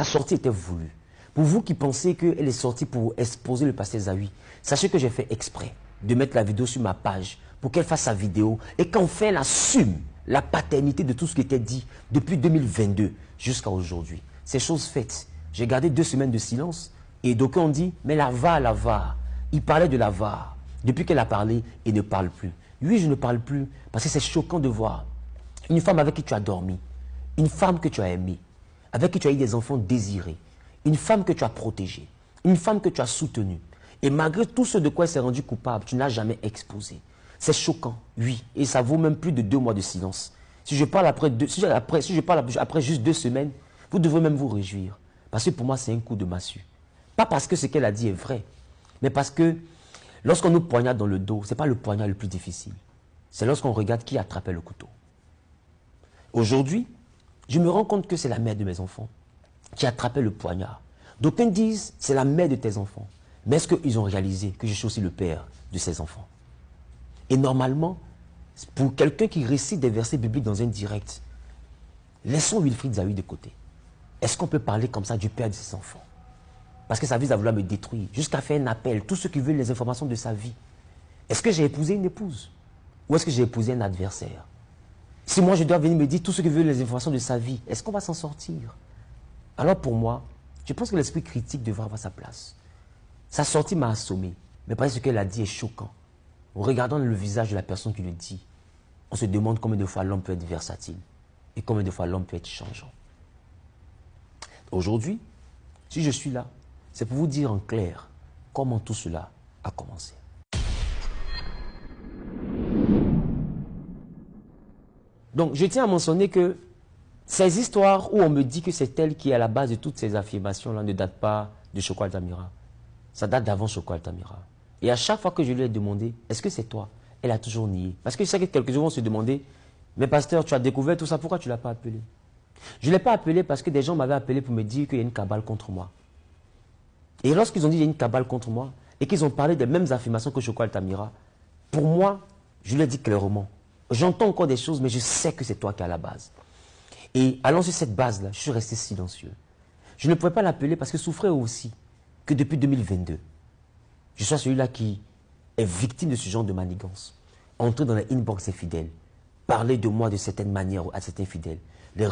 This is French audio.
La sortie était voulue. Pour vous qui pensez qu'elle est sortie pour exposer le pasteur Zawi, sachez que j'ai fait exprès de mettre la vidéo sur ma page pour qu'elle fasse sa vidéo et qu'enfin elle assume la paternité de tout ce qui était dit depuis 2022 jusqu'à aujourd'hui. C'est chose faite. J'ai gardé 2 semaines de silence et d'aucuns ont dit, mais la VAR. Il parlait de la VAR. Depuis qu'elle a parlé, il ne parle plus. Oui, je ne parle plus parce que c'est choquant de voir une femme avec qui tu as dormi, une femme que tu as aimée, avec qui tu as eu des enfants désirés, une femme que tu as protégée, une femme que tu as soutenue. Et malgré tout ce de quoi elle s'est rendue coupable, tu ne l'as jamais exposé. C'est choquant, oui. Et ça vaut même plus de 2 mois de silence. Si je parle après juste 2 semaines, vous devrez même vous réjouir. Parce que pour moi, c'est un coup de massue. Pas parce que ce qu'elle a dit est vrai, mais parce que lorsqu'on nous poignarde dans le dos, ce n'est pas le poignard le plus difficile. C'est lorsqu'on regarde qui attrapait le couteau. Aujourd'hui, je me rends compte que c'est la mère de mes enfants qui attrapait le poignard. D'aucuns disent c'est la mère de tes enfants. Mais est-ce qu'ils ont réalisé que je suis aussi le père de ces enfants? Et normalement, pour quelqu'un qui récite des versets bibliques dans un direct, laissons Wilfried Zawi de côté. Est-ce qu'on peut parler comme ça du père de ses enfants? Parce que ça vise à vouloir me détruire, jusqu'à faire un appel, tous ceux qui veulent les informations de sa vie. Est-ce que j'ai épousé une épouse? Ou est-ce que j'ai épousé un adversaire? Si moi je dois venir me dire tous ceux qui veulent les informations de sa vie, est-ce qu'on va s'en sortir? Alors pour moi, je pense que l'esprit critique devrait avoir sa place. Sa sortie m'a assommé, mais parce que ce qu'elle a dit est choquant. En regardant le visage de la personne qui le dit, on se demande combien de fois l'homme peut être versatile et combien de fois l'homme peut être changeant. Aujourd'hui, si je suis là, c'est pour vous dire en clair comment tout cela a commencé. Donc, je tiens à mentionner que ces histoires où on me dit que c'est elle qui est à la base de toutes ces affirmations-là ne datent pas de Choco Altamira. Ça date d'avant Choco Altamira. Et à chaque fois que je lui ai demandé, est-ce que c'est toi? Elle a toujours nié. Parce que je sais que quelques jours vont se demander, mais pasteur, tu as découvert tout ça, pourquoi tu ne l'as pas appelé? Je ne l'ai pas appelé parce que des gens m'avaient appelé pour me dire qu'il y a une cabale contre moi. Et lorsqu'ils ont dit qu'il y a une cabale contre moi, et qu'ils ont parlé des mêmes affirmations que Choco Altamira, pour moi, je lui ai dit clairement, j'entends encore des choses, mais je sais que c'est toi qui es à la base. Et allant sur cette base-là, je suis resté silencieux. Je ne pouvais pas l'appeler parce que souffrait aussi que depuis 2022, je sois celui-là qui est victime de ce genre de manigance. Entrer dans les inbox des fidèles, parler de moi de certaines manières à certains fidèles, les